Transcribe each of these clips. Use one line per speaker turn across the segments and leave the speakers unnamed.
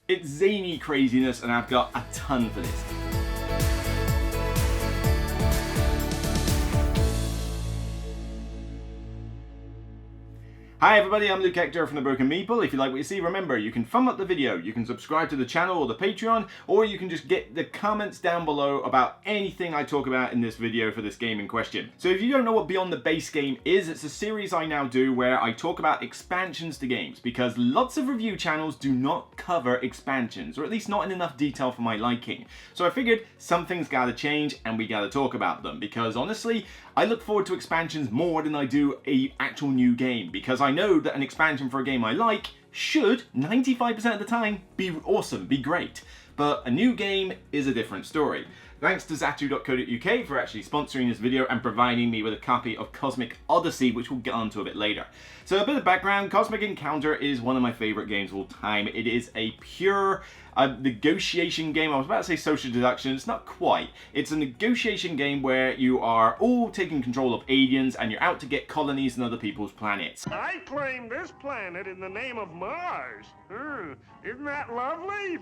It's zany craziness, and I've got a ton for this. Hi everybody, I'm Luke Hector from the Broken Meeple. If you like what you see, remember, you can thumb up the video, you can subscribe to the channel or the Patreon, or you can just get the comments down below about anything I talk about in this video for this game in question. So if you don't know what Beyond the Base Game is, it's a series I now do where I talk about expansions to games, because lots of review channels do not cover expansions, or at least not in enough detail for my liking. So I figured something's gotta change and we gotta talk about them, because honestly, I look forward to expansions more than I do an actual new game, because I know that an expansion for a game I like should, 95% of the time, be awesome, be great. But a new game is a different story. Thanks to ZATU.co.uk for actually sponsoring this video and providing me with a copy of Cosmic Odyssey, which we'll get onto a bit later. So a bit of background, Cosmic Encounter is one of my favourite games of all time. It is a pure negotiation game. I was about to say social deduction, it's not quite. It's a negotiation game where you are all taking control of aliens and you're out to get colonies on other people's planets.
I claim this planet in the name of Mars. Isn't that lovely?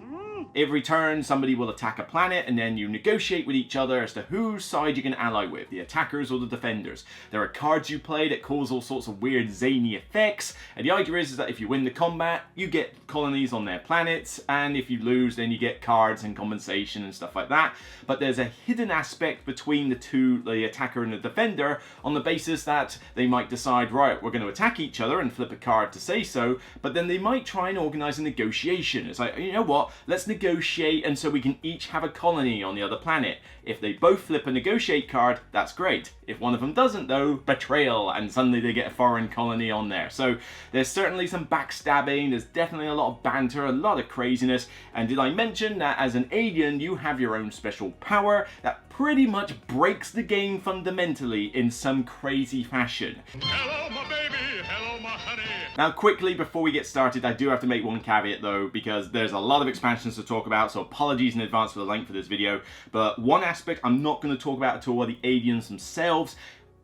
Every turn somebody will attack a planet and then you negotiate with each other as to whose side you can ally with, the attackers or the defenders. There are cards you play that cause all sorts of weird zany effects, and the idea is that if you win the combat you get colonies on their planets, and if you lose then you get cards and compensation and stuff like that. But there's a hidden aspect between the two, the attacker and the defender, on the basis that they might decide, right, we're going to attack each other and flip a card to say so, but then they might try and organize a negotiation. It's like, you know what, let's negotiate and so we can each have a colony on the other planet. If they both flip a negotiate card, that's great. If one of them doesn't though, betrayal, and suddenly they get a foreign colony on there. So there's certainly some backstabbing, there's definitely a lot of banter, a lot of craziness, and did I mention that as an alien you have your own special power that pretty much breaks the game fundamentally in some crazy fashion.
Hello, my baby. Hello, my honey.
Now quickly, before we get started, I do have to make one caveat though, because there's a lot of expansions to talk about, so apologies in advance for the length of this video. But one aspect I'm not going to talk about at all are the aliens themselves.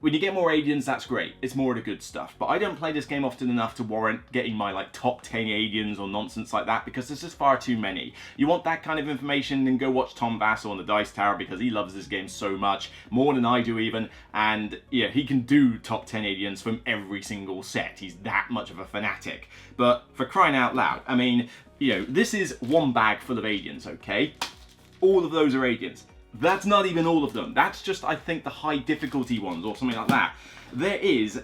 When you get more aliens, that's great. It's more of the good stuff. But I don't play this game often enough to warrant getting my top 10 aliens or nonsense like that, because there's just far too many. You want that kind of information, then go watch Tom Vassell on the Dice Tower, because he loves this game so much, more than I do even. And yeah, he can do top 10 aliens from every single set. He's that much of a fanatic. But for crying out loud, I mean, you know, this is one bag full of aliens, okay? All of those are aliens. That's not even all of them. That's just, I think, the high difficulty ones or something like that. There is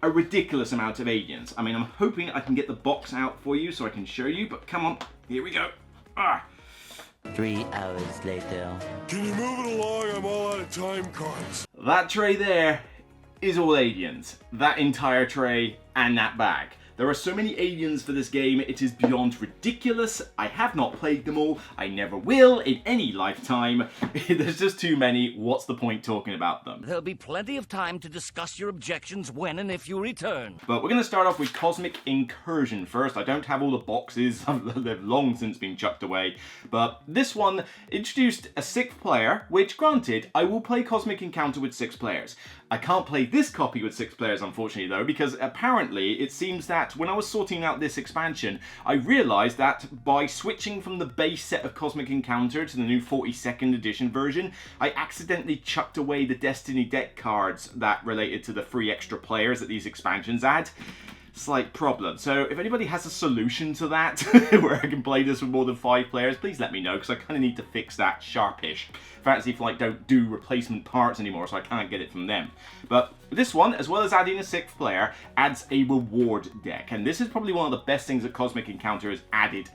a ridiculous amount of aliens. I mean, I'm hoping I can get the box out for you so I can show you, but come on, here we go.
3 hours later.
Can you move it along? I'm all out of time cards.
That tray there is all aliens. That entire tray and that bag. There are so many aliens for this game, it is beyond ridiculous. I have not played them all. I never will in any lifetime. There's just too many. What's the point talking about them?
There'll be plenty of time to discuss your objections when and if you return.
But we're going to start off with Cosmic Incursion first. I don't have all the boxes. They've long since been chucked away. But this one introduced a 6th player, which granted, I will play Cosmic Encounter with 6 players. I can't play this copy with 6 players, unfortunately, though, because apparently it seems that when I was sorting out this expansion, I realised that by switching from the base set of Cosmic Encounter to the new 42nd edition version, I accidentally chucked away the Destiny deck cards that related to the 3 extra players that these expansions add. Slight problem. So if anybody has a solution to that, where I can play this with more than 5 players, please let me know, because I kind of need to fix that sharpish. Fantasy Flight don't do replacement parts anymore, so I can't get it from them. But this one, as well as adding a 6th player, adds a reward deck. And this is probably one of the best things that Cosmic Encounter has added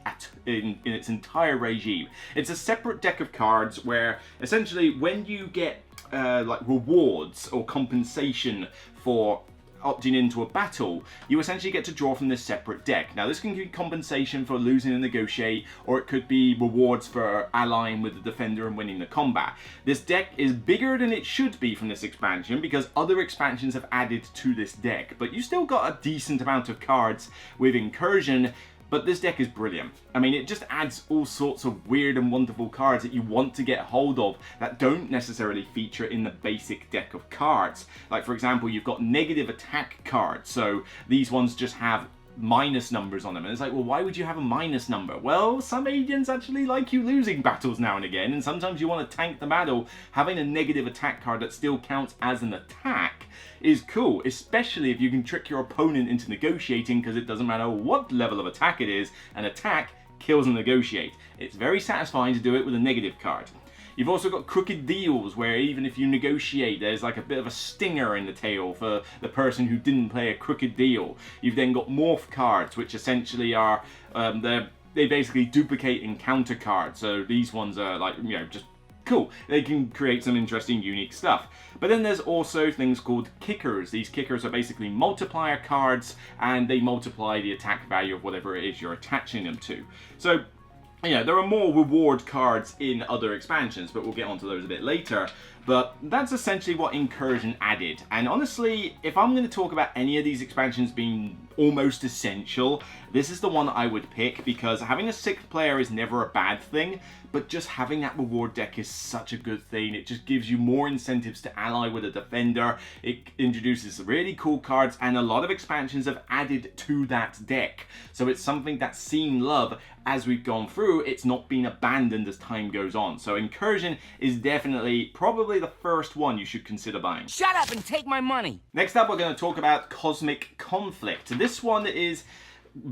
in its entire regime. It's a separate deck of cards where, essentially, when you get rewards or compensation for opting into a battle, you essentially get to draw from this separate deck. Now this can be compensation for losing a negotiate, or it could be rewards for allying with the defender and winning the combat. This deck is bigger than it should be from this expansion because other expansions have added to this deck, but you still got a decent amount of cards with Incursion. But this deck is brilliant. I mean, it just adds all sorts of weird and wonderful cards that you want to get hold of that don't necessarily feature in the basic deck of cards. Like, for example, you've got negative attack cards. So these ones just have minus numbers on them. And it's like, well, why would you have a minus number? Well, some aliens actually like you losing battles now and again, and sometimes you want to tank the battle. Having a negative attack card that still counts as an attack is cool, especially if you can trick your opponent into negotiating, because it doesn't matter what level of attack it is, an attack kills and negotiate. It's very satisfying to do it with a negative card. You've also got crooked deals, where even if you negotiate, there's like a bit of a stinger in the tail for the person who didn't play a crooked deal. You've then got morph cards, which essentially are, they basically duplicate encounter cards. So these ones are like, you know, just cool. They can create some interesting, unique stuff. But then there's also things called kickers. These kickers are basically multiplier cards, and they multiply the attack value of whatever it is you're attaching them to. So, yeah, there are more reward cards in other expansions, but we'll get onto those a bit later. But that's essentially what Incursion added. And honestly, if I'm going to talk about any of these expansions being almost essential, this is the one I would pick, because having a 6th player is never a bad thing, but just having that reward deck is such a good thing. It just gives you more incentives to ally with a defender. It introduces really cool cards, and a lot of expansions have added to that deck. So it's something that's seen love as we've gone through. It's not been abandoned as time goes on. So Incursion is definitely probably the first one you should consider buying.
Shut up and take my money!
Next up, we're going to talk about Cosmic Conflict. This one is,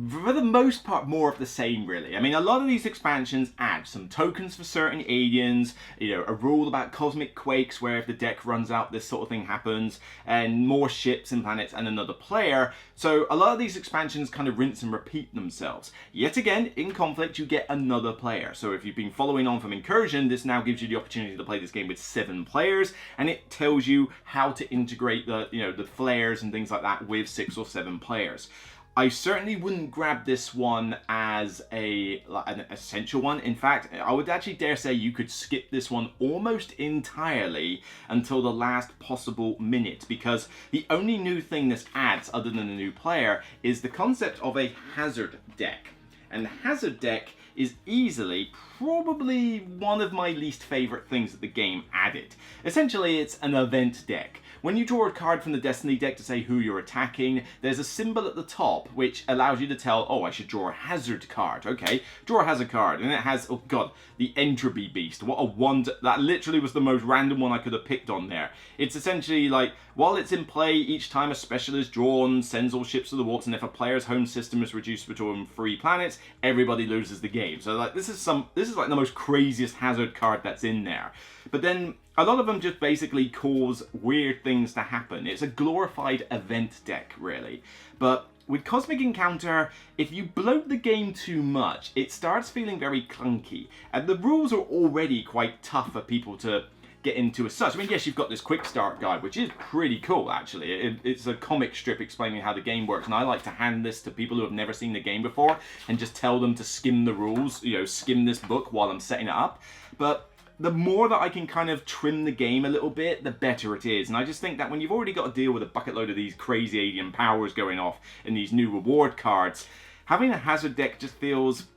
for the most part, more of the same, really. I mean, a lot of these expansions add some tokens for certain aliens, you know, a rule about cosmic quakes where if the deck runs out, this sort of thing happens, and more ships and planets and another player. So a lot of these expansions kind of rinse and repeat themselves. Yet again, in Conflict, you get another player. So if you've been following on from Incursion, this now gives you the opportunity to play this game with 7 players, and it tells you how to integrate the, you know, the flares and things like that with 6 or 7 players. I certainly wouldn't grab this one as an essential one. In fact, I would actually dare say you could skip this one almost entirely until the last possible minute, because the only new thing this adds, other than a new player, is the concept of a hazard deck. And the hazard deck is easily probably one of my least favorite things that the game added. Essentially, it's an event deck. When you draw a card from the Destiny deck to say who you're attacking, there's a symbol at the top which allows you to tell, oh, I should draw a hazard card. Okay, draw a hazard card, and it has, oh god, the Entropy Beast. What a wonder. That literally was the most random one I could have picked on there. It's essentially like, while it's in play, each time a special is drawn, sends all ships to the warps, and if a player's home system is reduced between 3 planets, everybody loses the game. So like, this is like the most craziest hazard card that's in there. But then a lot of them just basically cause weird things to happen. It's a glorified event deck, really. But with Cosmic Encounter, if you bloat the game too much, it starts feeling very clunky. And the rules are already quite tough for people to get into as such. I mean, yes, you've got this quick start guide, which is pretty cool, actually. It's a comic strip explaining how the game works, and I like to hand this to people who have never seen the game before and just tell them to skim the rules, you know, skim this book while I'm setting it up. But the more that I can kind of trim the game a little bit, the better it is. And I just think that when you've already got to deal with a bucket load of these crazy alien powers going off in these new reward cards, having a hazard deck just feels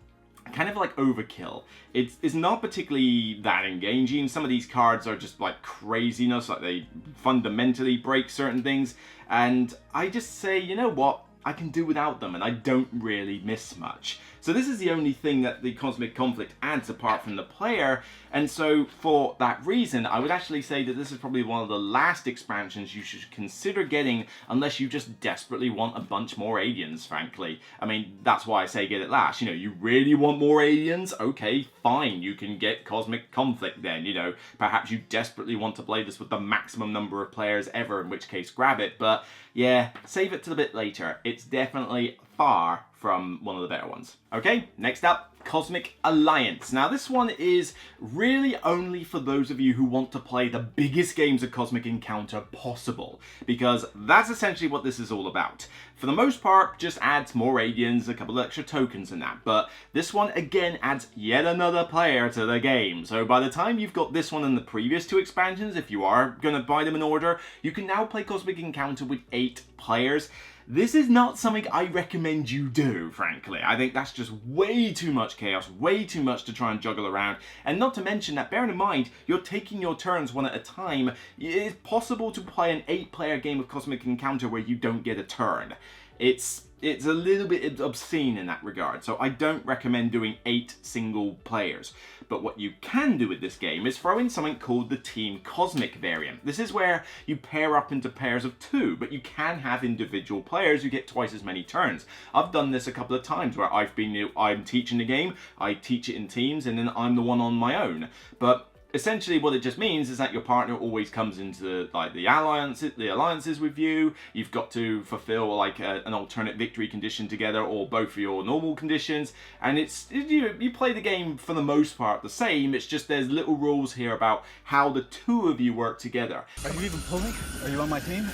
kind of like overkill. It's not particularly that engaging. Some of these cards are just like craziness, like they fundamentally break certain things. And I just say, you know what? I can do without them, and I don't really miss much. So this is the only thing that the Cosmic Conflict adds apart from the player, and so for that reason, I would actually say that this is probably one of the last expansions you should consider getting unless you just desperately want a bunch more aliens, frankly. I mean, that's why I say get it last. You know, you really want more aliens? Okay, fine, you can get Cosmic Conflict then, you know. Perhaps you desperately want to play this with the maximum number of players ever, in which case grab it, but yeah, save it till a bit later. It's definitely far from one of the better ones. Okay, next up, Cosmic Alliance. Now this one is really only for those of you who want to play the biggest games of Cosmic Encounter possible, because that's essentially what this is all about. For the most part, just adds more aliens, a couple of extra tokens and that, but this one again adds yet another player to the game. So by the time you've got this one and the previous 2 expansions, if you are going to buy them in order, you can now play Cosmic Encounter with 8 players. This is not something I recommend you do, frankly. I think that's just way too much chaos, way too much to try and juggle around. And not to mention that, bearing in mind, you're taking your turns one at a time, it's possible to play an 8-player game of Cosmic Encounter where you don't get a turn. It's it's a little bit obscene in that regard, so I don't recommend doing 8 single players. But what you can do with this game is throw in something called the Team Cosmic variant. This is where you pair up into pairs of 2, but you can have individual players who get twice as many turns. I've done this a couple of times where I'm teaching the game, I teach it in teams, and then I'm the one on my own. But essentially what it just means is that your partner always comes into like the alliances with you. You've got to fulfill like an alternate victory condition together, or both of your normal conditions, and you play the game for the most part the same. It's just there's little rules here about how the 2 of you work together.
Are you even pulling? Are you on my team?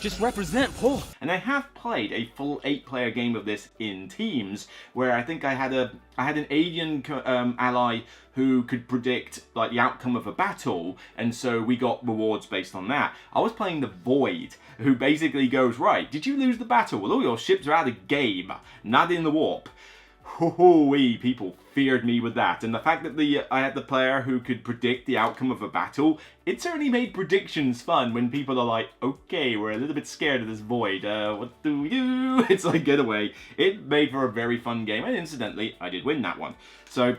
Just represent, pull.
And I have played a full 8-player game of this in teams, where I think I had an alien ally who could predict like the outcome of a battle, and so we got rewards based on that. I was playing the Void, who basically goes, right, did you lose the battle? Well, all your ships are out of game, not in the warp. Hoo-hoo-wee, people feared me with that. And the fact that I had the player who could predict the outcome of a battle, it certainly made predictions fun when people are like, okay, we're a little bit scared of this Void, what do we do? It's like, get away. It made for a very fun game, and incidentally, I did win that one. So,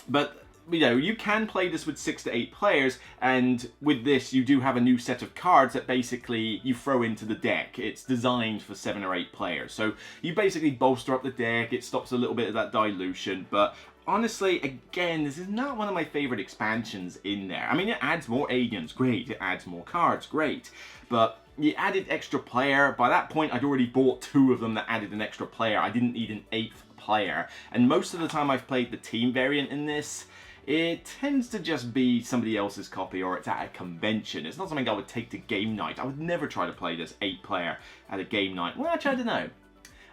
but you know, you can play this with 6 to 8 players, and with this you do have a new set of cards that basically you throw into the deck. It's designed for 7 or 8 players, so you basically bolster up the deck. It stops a little bit of that dilution, but honestly, again, this is not one of my favorite expansions in there. I mean, it adds more aliens, great. It adds more cards, great. But you added extra player. By that point, I'd already bought 2 of them that added an extra player. I didn't need an 8th player. And most of the time I've played the team variant in this, it tends to just be somebody else's copy, or it's at a convention. It's not something I would take to game night. I would never try to play this 8-player at a game night. Well, actually, I don't know.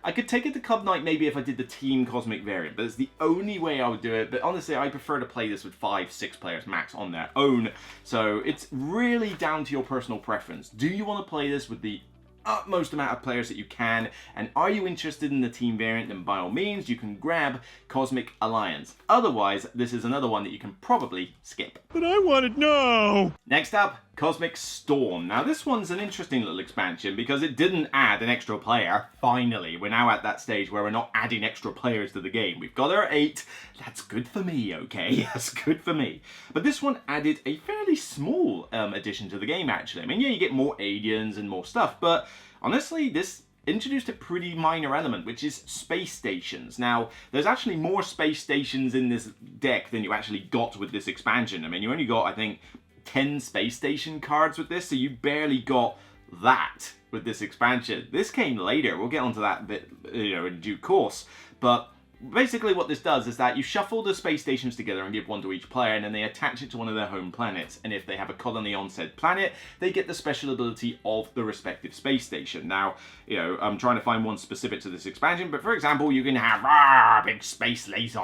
I could take it to club night maybe if I did the Team Cosmic variant, but it's the only way I would do it. But honestly, I prefer to play this with 5, 6 players max on their own. So it's really down to your personal preference. Do you want to play this with the utmost amount of players that you can, and are you interested in the team variant? Then by all means you can grab Cosmic Alliance. Otherwise, this is another one that you can probably skip.
But I wanted no.
Next up, Cosmic Storm. Now this one's an interesting little expansion because it didn't add an extra player. Finally, we're now at that stage where we're not adding extra players to the game. We've got our 8. That's good for me, okay? That's good for me. But this one added a fairly small addition to the game, actually. I mean, yeah, you get more aliens and more stuff, but honestly, this introduced a pretty minor element, which is space stations. Now, there's actually more space stations in this deck than you actually got with this expansion. I mean, you only got, I think, 10 space station cards with this, so you barely got that with this expansion. This came later. We'll get onto that a bit, you know, in due course. But basically what this does is that you shuffle the space stations together and give one to each player, and then they attach it to one of their home planets. And if they have a colony on said planet, they get the special ability of the respective space station. Now, you know, I'm trying to find one specific to this expansion, but for example, you can have big space laser.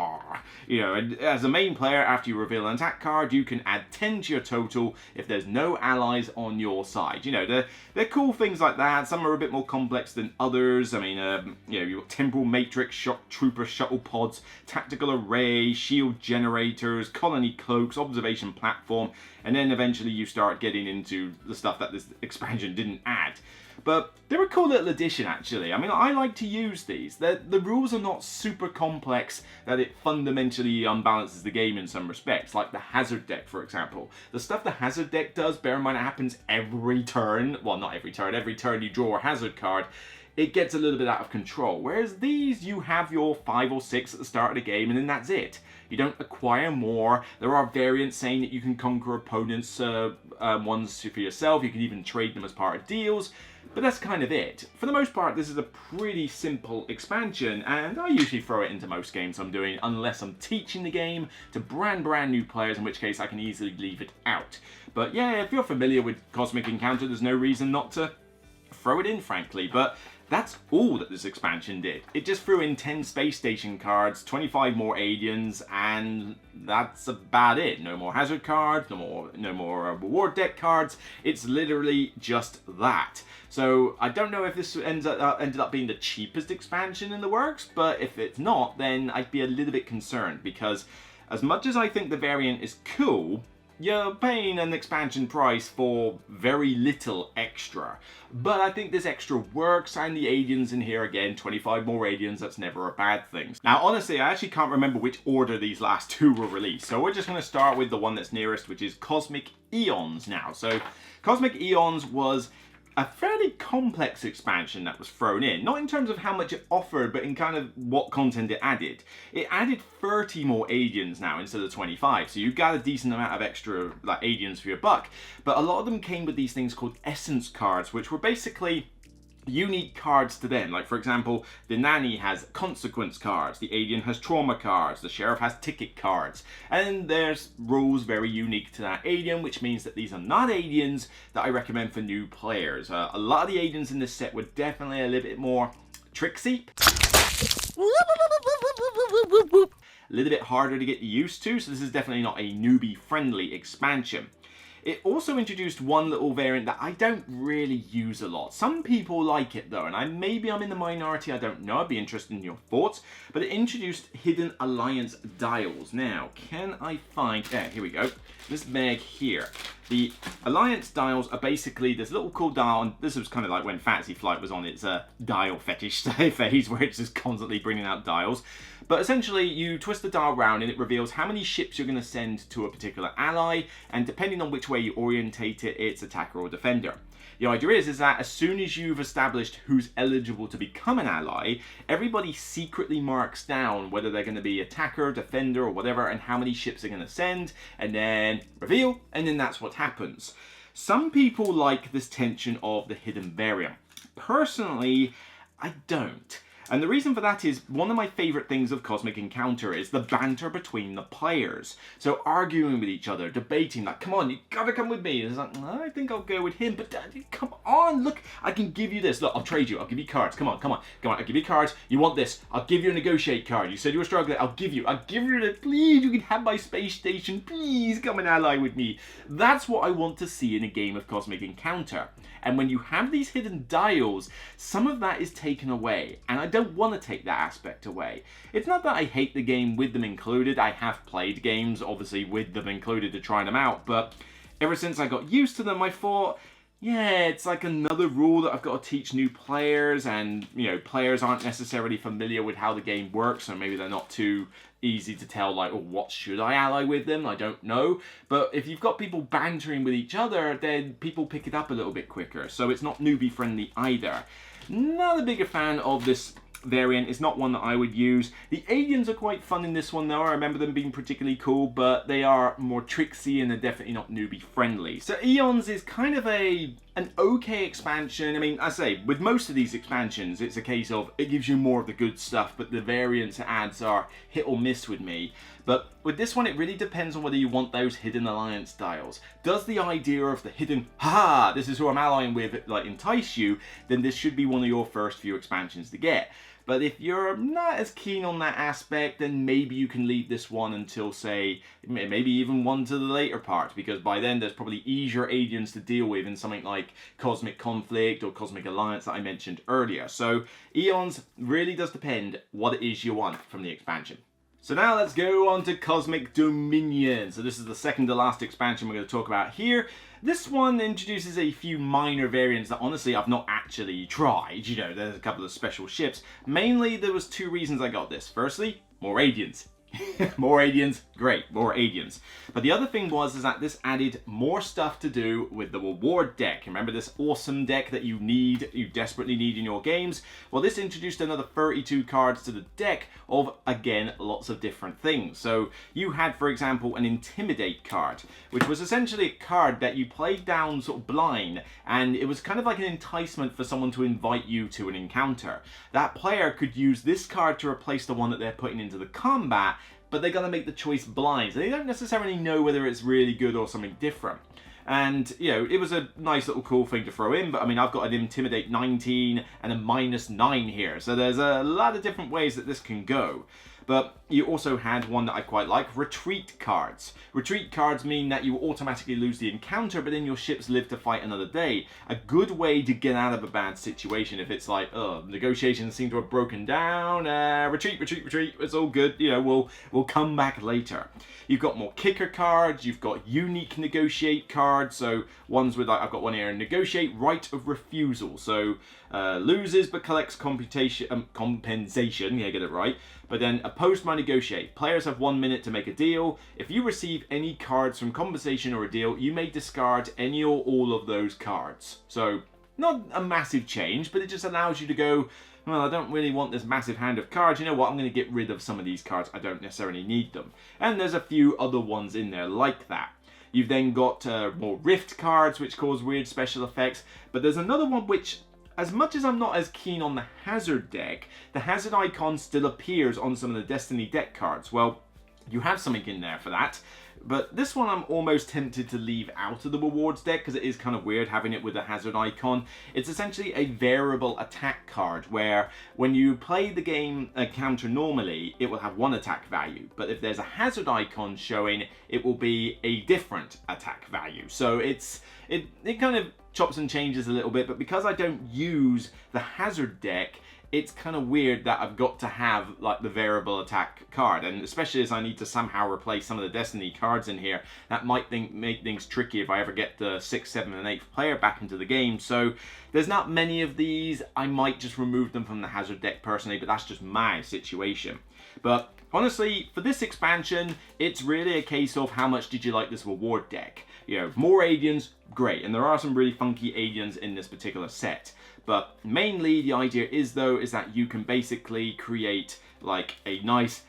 You know, and as a main player, after you reveal an attack card, you can add 10 to your total if there's no allies on your side. You know, they're cool things like that. Some are a bit more complex than others. I mean, you know, you've got temporal matrix, shock trooper, shuttle pods, tactical array, shield generators, colony cloaks, observation platform, and then eventually you start getting into the stuff that this expansion didn't add. But they're a cool little addition, actually. I mean, I like to use these. The rules are not super complex that it fundamentally unbalances the game in some respects, like the hazard deck, for example. The stuff the hazard deck does, bear in mind it happens every turn. Well, not every turn you draw a hazard card. It gets a little bit out of control. Whereas these, you have your 5 or 6 at the start of the game, and then that's it. You don't acquire more. There are variants saying that you can conquer opponents' ones for yourself. You can even trade them as part of deals. But that's kind of it. For the most part, this is a pretty simple expansion, and I usually throw it into most games I'm doing, unless I'm teaching the game to brand new players, in which case I can easily leave it out. But yeah, if you're familiar with Cosmic Encounter, there's no reason not to throw it in, frankly. But that's all that this expansion did. It just threw in 10 space station cards, 25 more aliens, and that's about it. No more hazard cards, no more reward deck cards. It's literally just that. So I don't know if this ended up being the cheapest expansion in the works, but if it's not, then I'd be a little bit concerned, because as much as I think the variant is cool, you're paying an expansion price for very little extra. But I think this extra works, and the aliens in here, again, 25 more aliens, that's never a bad thing. Now, honestly, I actually can't remember which order these last two were released, so we're just going to start with the one that's nearest, which is Cosmic Eons now. So, Cosmic Eons was a fairly complex expansion that was thrown in, not in terms of how much it offered, but in kind of what content it added. It added 30 more aliens now instead of 25, so you got a decent amount of extra like aliens for your buck, but a lot of them came with these things called essence cards, which were basically unique cards to them. Like, for example, the nanny has consequence cards, the alien has trauma cards, the sheriff has ticket cards, and there's rules very unique to that alien, which means that these are not aliens that I recommend for new players. A lot of the aliens in this set were definitely a little bit more tricksy, a little bit harder to get used to, so this is definitely not a newbie friendly expansion. It also introduced one little variant that I don't really use a lot. Some people like it though, and maybe I'm in the minority, I don't know, I'd be interested in your thoughts. But it introduced Hidden Alliance dials. Now, can I find, here we go, this bag here. The Alliance dials are basically this little cool dial, and this was kind of like when Fantasy Flight was on its dial fetish phase, where it's just constantly bringing out dials. But essentially, you twist the dial around and it reveals how many ships you're going to send to a particular ally, and depending on which way you orientate it, it's attacker or defender. The idea is that as soon as you've established who's eligible to become an ally, everybody secretly marks down whether they're going to be attacker, defender, or whatever, and how many ships they're going to send, and then reveal, and then that's what happens. Some people like this tension of the hidden variant. Personally, I don't. And the reason for that is, one of my favourite things of Cosmic Encounter is the banter between the players. So arguing with each other, debating, like, come on, you gotta come with me. And it's like, I think I'll go with him, but come on, look, I can give you this. Look, I'll trade you, I'll give you cards. Come on, I'll give you cards. You want this, I'll give you a negotiate card. You said you were struggling, I'll give you it. Please, you can have my space station. Please come and ally with me. That's what I want to see in a game of Cosmic Encounter. And when you have these hidden dials, some of that is taken away. And I don't want to take that aspect away. It's not that I hate the game with them included. I have played games, obviously, with them included to try them out. But ever since I got used to them, I thought, yeah, it's like another rule that I've got to teach new players. And, you know, players aren't necessarily familiar with how the game works. So maybe they're not too easy to tell, like, oh, what should I ally with them? I don't know. But if you've got people bantering with each other, then people pick it up a little bit quicker. So it's not newbie friendly either. Not a bigger fan of this variant. It's not one that I would use. The aliens are quite fun in this one though. I remember them being particularly cool, but they are more tricksy and they're definitely not newbie friendly. So Eons is kind of an okay expansion. I mean, I say, with most of these expansions, it's a case of it gives you more of the good stuff, but the variants it adds are hit or miss with me. But with this one, it really depends on whether you want those Hidden Alliance dials. Does the idea of the hidden, haha, this is who I'm allying with, like, entice you, then this should be one of your first few expansions to get. But if you're not as keen on that aspect, then maybe you can leave this one until, say, maybe even one to the later part, because by then there's probably easier aliens to deal with in something like Cosmic Conflict or Cosmic Alliance that I mentioned earlier. So Eons really does depend what it is you want from the expansion. So now let's go on to Cosmic Dominion. So this is the second to last expansion we're going to talk about here. This one introduces a few minor variants that honestly I've not actually tried. You know, there's a couple of special ships. Mainly there was two reasons I got this. Firstly, more aliens. More aliens, great, more aliens. But the other thing was that this added more stuff to do with the reward deck. Remember this awesome deck that you desperately need in your games? Well, this introduced another 32 cards to the deck of, again, lots of different things. So you had, for example, an Intimidate card, which was essentially a card that you played down sort of blind, and it was kind of like an enticement for someone to invite you to an encounter. That player could use this card to replace the one that they're putting into the combat, but they're going to make the choice blind. So they don't necessarily know whether it's really good or something different. And, you know, it was a nice little cool thing to throw in, but I mean, I've got an Intimidate 19 and a -9 here. So there's a lot of different ways that this can go. But you also had one that I quite like, retreat cards. Retreat cards mean that you automatically lose the encounter, but then your ships live to fight another day. A good way to get out of a bad situation if it's like, oh, negotiations seem to have broken down, retreat, it's all good, you know, we'll come back later. You've got more kicker cards, you've got unique negotiate cards, so ones with, like, I've got one here, negotiate right of refusal, so loses but collects compensation, yeah, get it right, but then opposed by negotiate. Players have 1 minute to make a deal. If you receive any cards from compensation or a deal, you may discard any or all of those cards. So, not a massive change, but it just allows you to go, well, I don't really want this massive hand of cards. You know what? I'm going to get rid of some of these cards. I don't necessarily need them. And there's a few other ones in there like that. You've then got more Rift cards, which cause weird special effects. But there's another one which, as much as I'm not as keen on the Hazard deck, the Hazard icon still appears on some of the Destiny deck cards. Well, you have something in there for that. But this one I'm almost tempted to leave out of the rewards deck because it is kind of weird having it with a hazard icon. It's essentially a variable attack card where when you play the game counter normally, it will have one attack value. But if there's a hazard icon showing, it will be a different attack value. So it kind of chops and changes a little bit, but because I don't use the hazard deck, it's kind of weird that I've got to have like the variable attack card, and especially as I need to somehow replace some of the Destiny cards in here, that might make things tricky if I ever get the 6th, 7th and 8th player back into the game. So there's not many of these. I might just remove them from the hazard deck personally, but that's just my situation. But honestly, for this expansion, it's really a case of how much did you like this reward deck. You know, more aliens, great, and there are some really funky aliens in this particular set. But mainly the idea is that you can basically create like a nice,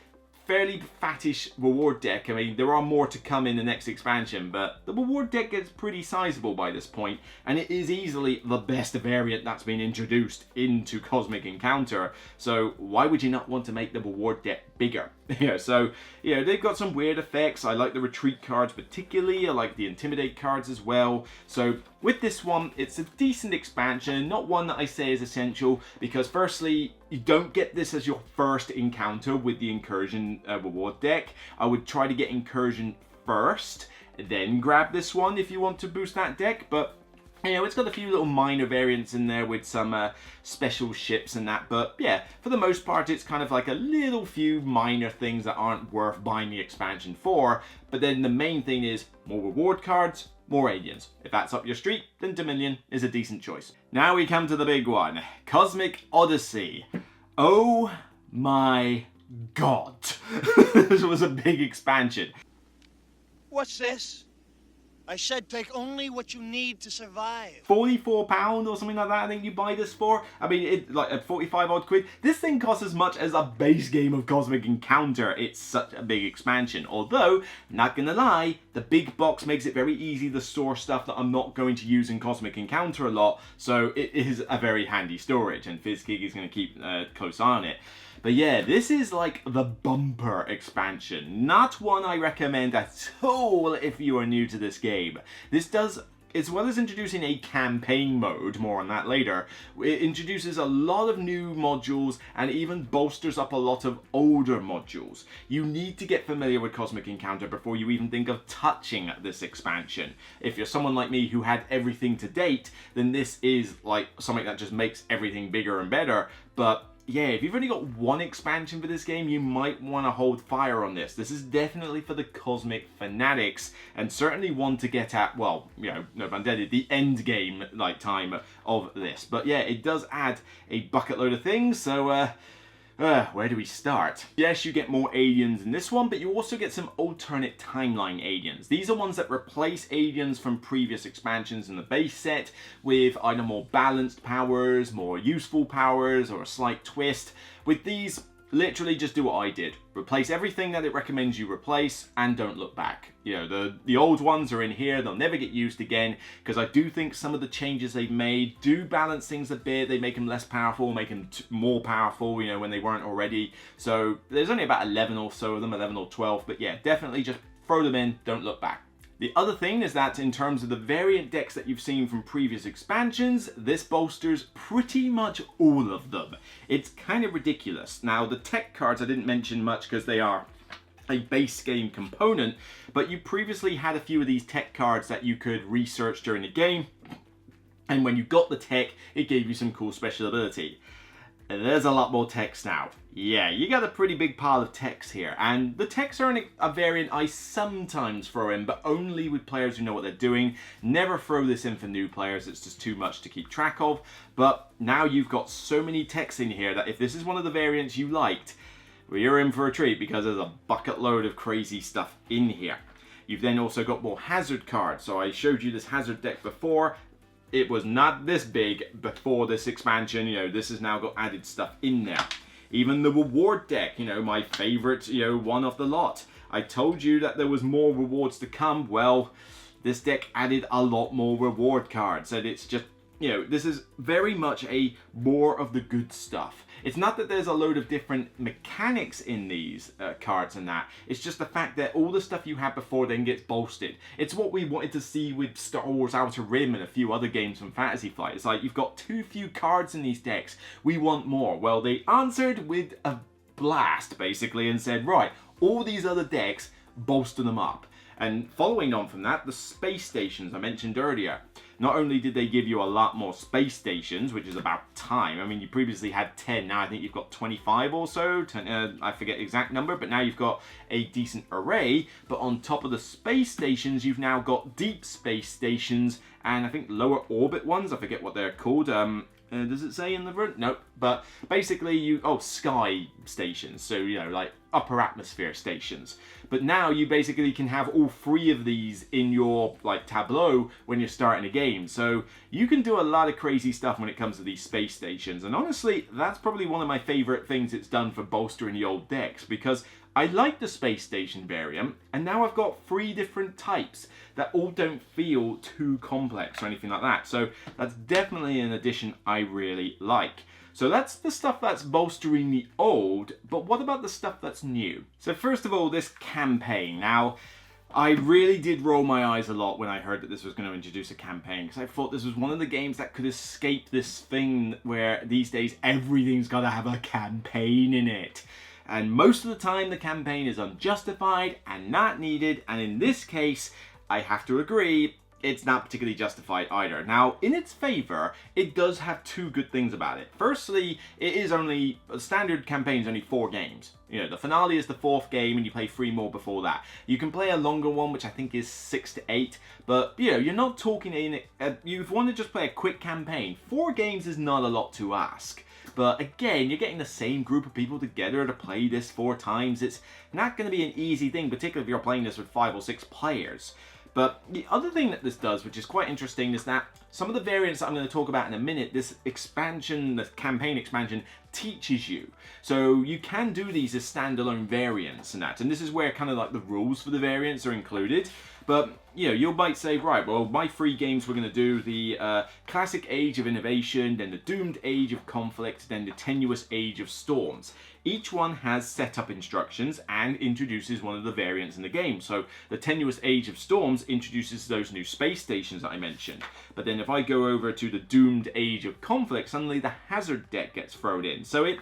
fairly fattish reward deck. I mean, there are more to come in the next expansion, but the reward deck gets pretty sizable by this point, and it is easily the best variant that's been introduced into Cosmic Encounter. So why would you not want to make the reward deck bigger? Yeah, so, you know, they've got some weird effects. I like the retreat cards particularly. I like the intimidate cards as well. So with this one, it's a decent expansion, not one that I say is essential, because firstly, you don't get this as your first encounter with the Incursion reward deck. I would try to get Incursion first, then grab this one if you want to boost that deck, but you know, it's got a few little minor variants in there with some special ships and that, but yeah, for the most part, it's kind of like a little few minor things that aren't worth buying the expansion for, but then the main thing is more reward cards, more aliens. If that's up your street, then Dominion is a decent choice. Now we come to the big one, Cosmic Odyssey. Oh my god. This was a big expansion.
What's this? I said take only what you need to survive.
£44 or something like that, I think you buy this for. I mean, it like at 45 odd quid. This thing costs as much as a base game of Cosmic Encounter. It's such a big expansion. Although, not gonna lie, the big box makes it very easy to store stuff that I'm not going to use in Cosmic Encounter a lot. So it is a very handy storage, and FizzKig is going to keep a close eye on it. But yeah, this is like the bumper expansion. Not one I recommend at all if you are new to this game. This does, as well as introducing a campaign mode, more on that later, it introduces a lot of new modules and even bolsters up a lot of older modules. You need to get familiar with Cosmic Encounter before you even think of touching this expansion. If you're someone like me who had everything to date, then this is like something that just makes everything bigger and better. But yeah, if you've only got one expansion for this game, you might want to hold fire on this. This is definitely for the Cosmic fanatics, and certainly one to get at, well, you know, no pun intended, the end game like time of this. But yeah, it does add a bucket load of things, so where do we start? Yes, you get more aliens in this one, but you also get some alternate timeline aliens. These are ones that replace aliens from previous expansions in the base set with either more balanced powers, more useful powers, or a slight twist. With these, literally just do what I did. Replace everything that it recommends you replace and don't look back. You know, the old ones are in here, they'll never get used again, because I do think some of the changes they've made do balance things a bit. They make them less powerful, make them more powerful, you know, when they weren't already. So there's only about 11 or so of them, 11 or 12, but yeah, definitely just throw them in, don't look back. The other thing is that in terms of the variant decks that you've seen from previous expansions, this bolsters pretty much all of them. It's kind of ridiculous. Now, the tech cards I didn't mention much because they are a base game component, but you previously had a few of these tech cards that you could research during the game, and when you got the tech, it gave you some cool special ability. There's a lot more text now. Yeah, you got a pretty big pile of text here, and the texts are a variant I sometimes throw in, but only with players who know what they're doing. Never throw this in for new players, it's just too much to keep track of. But now you've got so many texts in here that if this is one of the variants you liked, well, you're in for a treat because there's a bucket load of crazy stuff in here. You've then also got more hazard cards. So I showed you this hazard deck before. It was not this big before this expansion. You know, this has now got added stuff in there. Even the reward deck, you know, my favorite, you know, one of the lot. I told you that there was more rewards to come. Well, this deck added a lot more reward cards, and it's just, you know, this is very much a more of the good stuff. It's not that there's a load of different mechanics in these cards and that. It's just the fact that all the stuff you had before then gets bolstered. It's what we wanted to see with Star Wars Outer Rim and a few other games from Fantasy Flight. It's like, you've got too few cards in these decks. We want more. Well, they answered with a blast, basically, and said, right, all these other decks, bolster them up. And following on from that, the space stations I mentioned earlier. Not only did they give you a lot more space stations, which is about time. I mean, you previously had 10, now I think you've got 25 or so. I forget the exact number, but now you've got a decent array. But on top of the space stations, you've now got deep space stations and I think lower orbit ones. I forget what they're called. Does it say in the front? Nope. But basically sky stations. So, you know, like upper atmosphere stations. But now you basically can have all three of these in your like tableau when you're starting a game. So you can do a lot of crazy stuff when it comes to these space stations. And honestly, that's probably one of my favorite things it's done for bolstering the old decks, because I like the space station variant, and now I've got 3 different types that all don't feel too complex or anything like that. So that's definitely an addition I really like. So that's the stuff that's bolstering the old, but what about the stuff that's new? So first of all, this campaign. Now, I really did roll my eyes a lot when I heard that this was going to introduce a campaign, because I thought this was one of the games that could escape this thing where these days everything's got to have a campaign in it. And most of the time the campaign is unjustified and not needed, and in this case, I have to agree, it's not particularly justified either. Now, in its favor, it does have 2 good things about it. Firstly, it is only, a standard campaign is only 4 games. You know, the finale is the 4th game and you play 3 more before that. You can play a longer one, which I think is 6 to 8, but, you know, you're not talking in, you want to just play a quick campaign. 4 games is not a lot to ask. But again, you're getting the same group of people together to play this 4 times. It's not going to be an easy thing, particularly if you're playing this with 5 or 6 players. But the other thing that this does, which is quite interesting, is that some of the variants that I'm going to talk about in a minute, this expansion, the campaign expansion, teaches you. So you can do these as standalone variants and that. And this is where kind of like the rules for the variants are included. But, you know, you might say, right, well, my 3 games we're going to do the Classic Age of Innovation, then the Doomed Age of Conflict, then the Tenuous Age of Storms. Each one has setup instructions and introduces one of the variants in the game. So the Tenuous Age of Storms introduces those new space stations that I mentioned. But then if I go over to the Doomed Age of Conflict, suddenly the Hazard deck gets thrown in. So it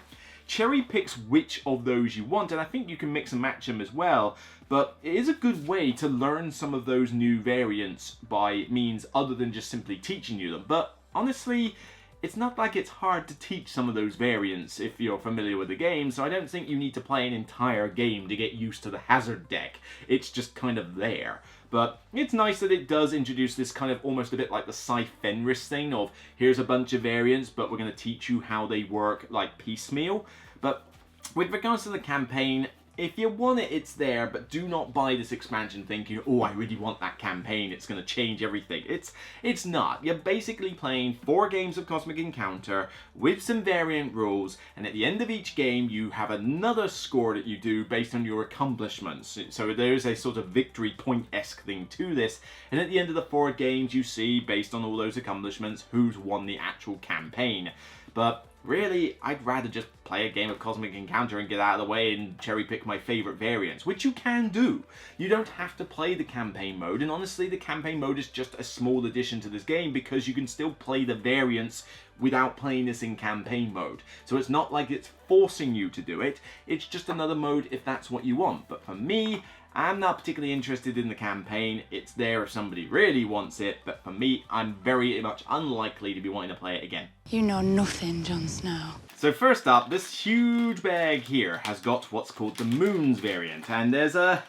cherry picks which of those you want, and I think you can mix and match them as well. But it is a good way to learn some of those new variants by means other than just simply teaching you them. But honestly, it's not like it's hard to teach some of those variants if you're familiar with the game, so I don't think you need to play an entire game to get used to the Hazard deck. It's just kind of there. But it's nice that it does introduce this kind of almost a bit like the Sci-Fenris thing of, here's a bunch of variants, but we're going to teach you how they work like piecemeal. But with regards to the campaign, if you want it, it's there, but do not buy this expansion thinking, oh, I really want that campaign, it's going to change everything. It's not. You're basically playing 4 games of Cosmic Encounter with some variant rules, and at the end of each game, you have another score that you do based on your accomplishments. So there's a sort of victory point-esque thing to this, and at the end of the 4 games, you see, based on all those accomplishments, who's won the actual campaign. But really, I'd rather just play a game of Cosmic Encounter and get out of the way and cherry pick my favorite variants, which you can do. You don't have to play the campaign mode, and honestly, the campaign mode is just a small addition to this game because you can still play the variants without playing this in campaign mode. So it's not like it's forcing you to do it, it's just another mode if that's what you want. But for me, I'm not particularly interested in the campaign. It's there if somebody really wants it, but for me, I'm very much unlikely to be wanting to play it again.
You know nothing, Jon Snow.
So first up, this huge bag here has got what's called the Moons variant, and there's a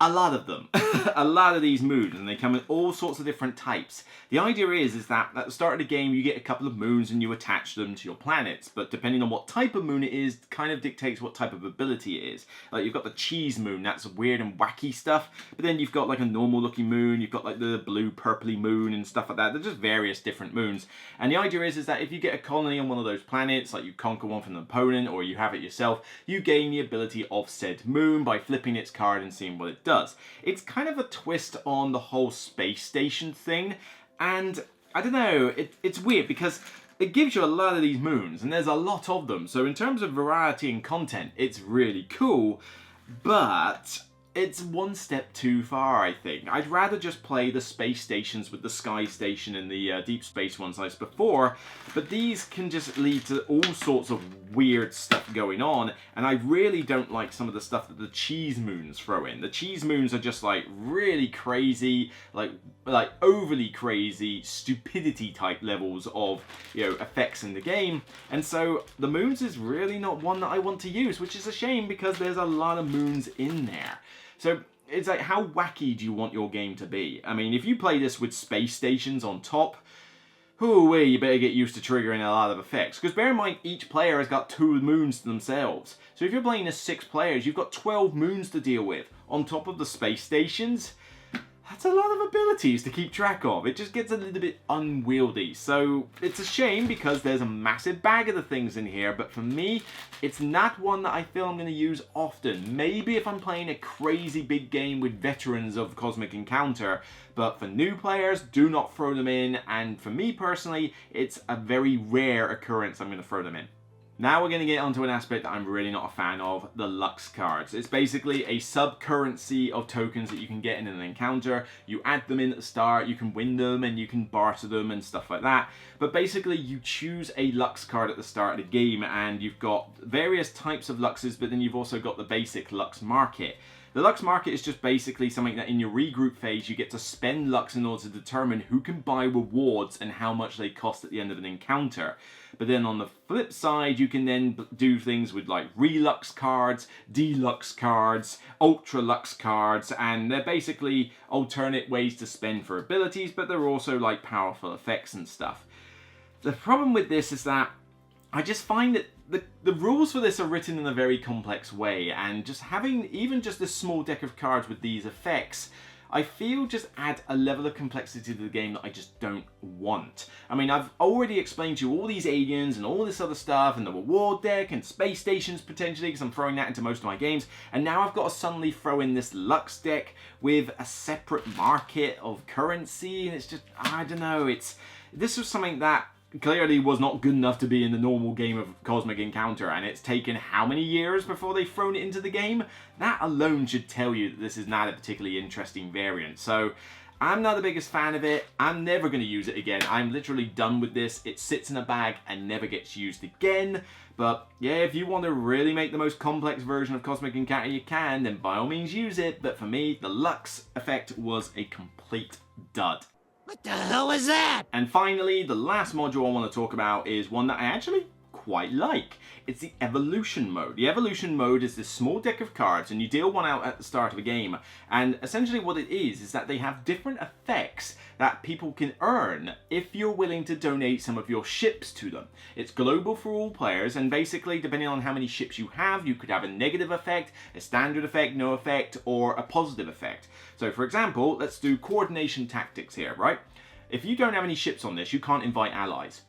lot of them. A lot of these moons, and they come in all sorts of different types. The idea is that at the start of the game you get a couple of moons and you attach them to your planets, but depending on what type of moon it is, kind of dictates what type of ability it is. Like you've got the cheese moon, that's weird and wacky stuff, but then you've got like a normal looking moon, you've got like the blue purpley moon and stuff like that. They're just various different moons. And the idea is that if you get a colony on one of those planets, like you conquer one from an opponent or you have it yourself, you gain the ability of said moon by flipping its card and seeing what it does. It's kind of a twist on the whole space station thing, and I don't know, it's weird because it gives you a lot of these moons, and there's a lot of them, so in terms of variety and content, it's really cool, but it's one step too far, I think. I'd rather just play the space stations with the Sky Station and the deep space ones as before, but these can just lead to all sorts of weird stuff going on, and I really don't like some of the stuff that the cheese moons throw in. The cheese moons are just like really crazy, like overly crazy, stupidity type levels of, you know, effects in the game, and so the moons is really not one that I want to use, which is a shame because there's a lot of moons in there. So it's like, how wacky do you want your game to be? I mean, if you play this with space stations on top, hoo-wee, you better get used to triggering a lot of effects. Because bear in mind, each player has got 2 moons to themselves. So if you're playing as 6 players, you've got 12 moons to deal with. On top of the space stations, that's a lot of abilities to keep track of. It just gets a little bit unwieldy. So it's a shame because there's a massive bag of the things in here, but for me, it's not one that I feel I'm going to use often. Maybe if I'm playing a crazy big game with veterans of Cosmic Encounter, but for new players, do not throw them in, and for me personally, it's a very rare occurrence I'm going to throw them in. Now we're going to get onto an aspect that I'm really not a fan of, the Lux cards. It's basically a sub-currency of tokens that you can get in an encounter. You add them in at the start, you can win them, and you can barter them and stuff like that. But basically you choose a Lux card at the start of the game, and you've got various types of Luxes, but then you've also got the basic Lux market. The Lux market is just basically something that in your regroup phase you get to spend Lux in order to determine who can buy rewards and how much they cost at the end of an encounter. But then on the flip side, you can then do things with like Relux cards, Deluxe cards, Ultra Lux cards, and they're basically alternate ways to spend for abilities, but they're also like powerful effects and stuff. The problem with this is that I just find that the rules for this are written in a very complex way, and just having even just this small deck of cards with these effects, I feel just add a level of complexity to the game that I just don't want. I mean, I've already explained to you all these aliens and all this other stuff, and the reward deck and space stations potentially, because I'm throwing that into most of my games, and now I've got to suddenly throw in this Lux deck with a separate market of currency, and it's just, I don't know, this was something that clearly was not good enough to be in the normal game of Cosmic Encounter, and it's taken how many years before they've thrown it into the game? That alone should tell you that this is not a particularly interesting variant. So I'm not the biggest fan of it. I'm never going to use it again. I'm literally done with this. It sits in a bag and never gets used again. But yeah, if you want to really make the most complex version of Cosmic Encounter you can, then by all means use it. But for me, the Lux effect was a complete dud.
What the hell is that?
And finally, the last module I want to talk about is one that I actually quite like. It's the evolution mode. The evolution mode is this small deck of cards, and you deal one out at the start of a game, and essentially what it is that they have different effects that people can earn if you're willing to donate some of your ships to them. It's global for all players, and basically depending on how many ships you could have a negative effect, a standard effect, no effect, or a positive effect. So for example, let's do coordination tactics here, right? If you don't have any ships on this, you can't invite allies.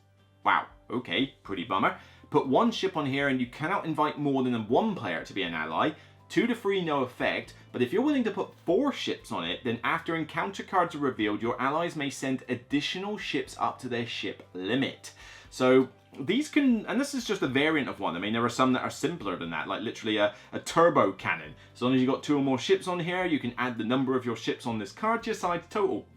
Wow, okay, pretty bummer. Put one ship on here and you cannot invite more than one player to be an ally. 2 to 3 no effect, but if you're willing to put 4 ships on it, then after encounter cards are revealed, your allies may send additional ships up to their ship limit. So these can, and this is just a variant of one. I mean, there are some that are simpler than that, like literally a turbo cannon. As long as you've got 2 or more ships on here, you can add the number of your ships on this card to your side total.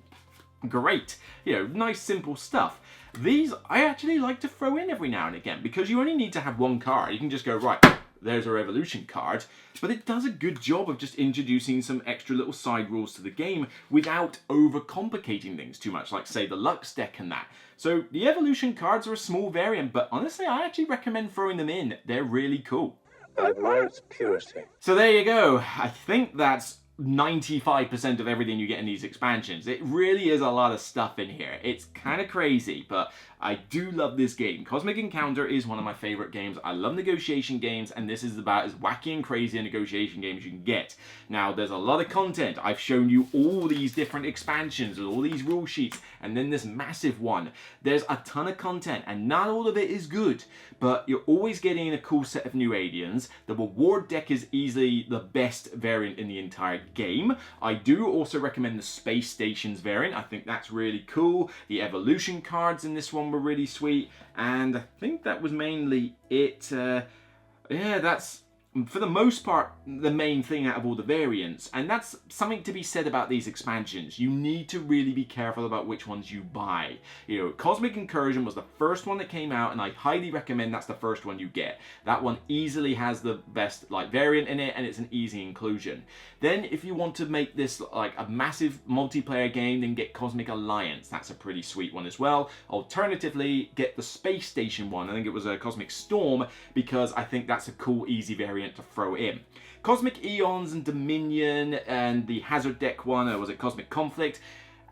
Great. You know, nice simple stuff. These I actually like to throw in every now and again, because you only need to have 1 card. You can just go, right, there's a Revolution card, but it does a good job of just introducing some extra little side rules to the game without overcomplicating things too much, like say the Lux deck and that. So the Evolution cards are a small variant, but honestly I actually recommend throwing them in. They're really cool.
I admire its purity.
So there you go. I think that's 95% of everything you get in these expansions. It really is a lot of stuff in here. It's kind of crazy, but I do love this game. Cosmic Encounter is one of my favorite games. I love negotiation games, and this is about as wacky and crazy a negotiation game as you can get. Now, there's a lot of content. I've shown you all these different expansions with all these rule sheets, and then this massive one. There's a ton of content, and not all of it is good, but you're always getting a cool set of new aliens. The reward deck is easily the best variant in the entire game. I do also recommend the Space Stations variant. I think that's really cool. The Evolution cards in this one were really sweet, and I think that was mainly it. Yeah, that's for the most part the main thing out of all the variants, and that's something to be said about these expansions. You need to really be careful about which ones you buy. You know, Cosmic Incursion was the first one that came out, and I highly recommend that's the first one you get. That one easily has the best like variant in it, and it's an easy inclusion. Then if you want to make this like a massive multiplayer game, then get Cosmic Alliance. That's a pretty sweet one as well. Alternatively, get the Space Station one. I think it was a Cosmic Storm, because I think that's a cool easy variant to throw in. Cosmic Eons and Dominion and the Hazard deck one, or was it Cosmic Conflict?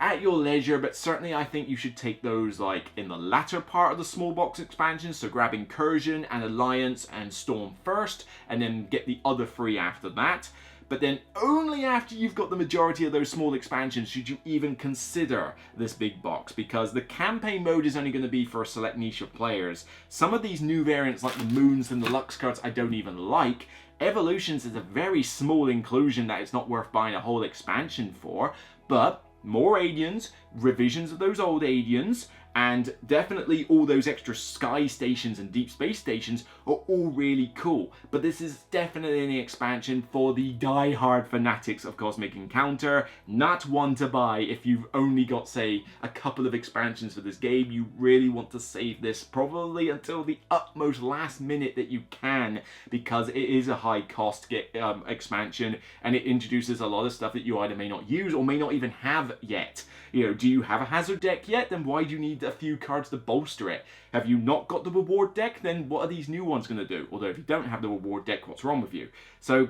At your leisure, but certainly I think you should take those like in the latter part of the small box expansion, so grab Incursion and Alliance and Storm first, and then get the other 3 after that. But then only after you've got the majority of those small expansions should you even consider this big box, because the campaign mode is only going to be for a select niche of players. Some of these new variants like the Moons and the Lux cards I don't even like. Evolutions is a very small inclusion that it's not worth buying a whole expansion for, but more aliens, revisions of those old aliens, and definitely all those extra sky stations and deep space stations are all really cool. But this is definitely an expansion for the die-hard fanatics of Cosmic Encounter, not one to buy if you've only got, say, a couple of expansions for this game. You really want to save this probably until the utmost last minute that you can, because it is a high-cost expansion, and it introduces a lot of stuff that you either may not use or may not even have yet. You know, do you have a Hazard deck yet? Then why do you need a few cards to bolster it? Have you not got the reward deck? Then what are these new ones going to do? Although if you don't have the reward deck, what's wrong with you? So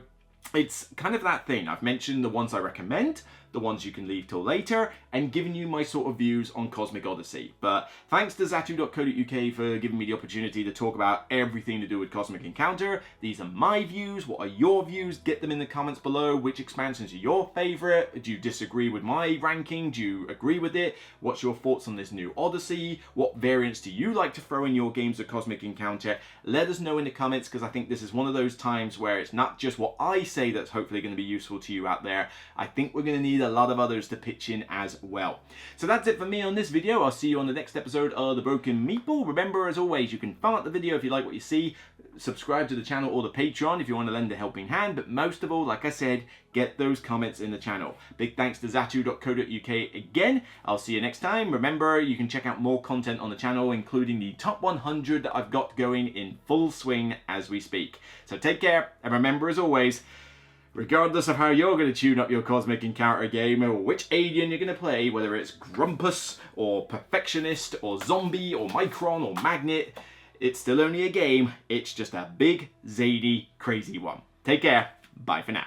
it's kind of that thing. I've mentioned the ones I recommend, the ones you can leave till later, and giving you my sort of views on Cosmic Odyssey. But thanks to ZATU.co.uk for giving me the opportunity to talk about everything to do with Cosmic Encounter. These are my views. What are your views? Get them in the comments below. Which expansions are your favourite? Do you disagree with my ranking? Do you agree with it? What's your thoughts on this new Odyssey? What variants do you like to throw in your games of Cosmic Encounter? Let us know in the comments, because I think this is one of those times where it's not just what I say that's hopefully going to be useful to you out there. I think we're going to need a lot of others to pitch in as well. So that's it for me on this video. I'll see you on the next episode of The Broken Meeple. Remember, as always, you can thumb up the video if you like what you see, subscribe to the channel or the Patreon if you want to lend a helping hand, but most of all, like I said, get those comments in the channel. Big thanks to ZATU.co.uk again. I'll see you next time. Remember, you can check out more content on the channel, including the top 100 that I've got going in full swing as we speak. So take care, and remember, as always, regardless of how you're going to tune up your Cosmic Encounter game, or which alien you're going to play, whether it's Grumpus, or Perfectionist, or Zombie, or Micron, or Magnet, it's still only a game. It's just a big, zany, crazy one. Take care. Bye for now.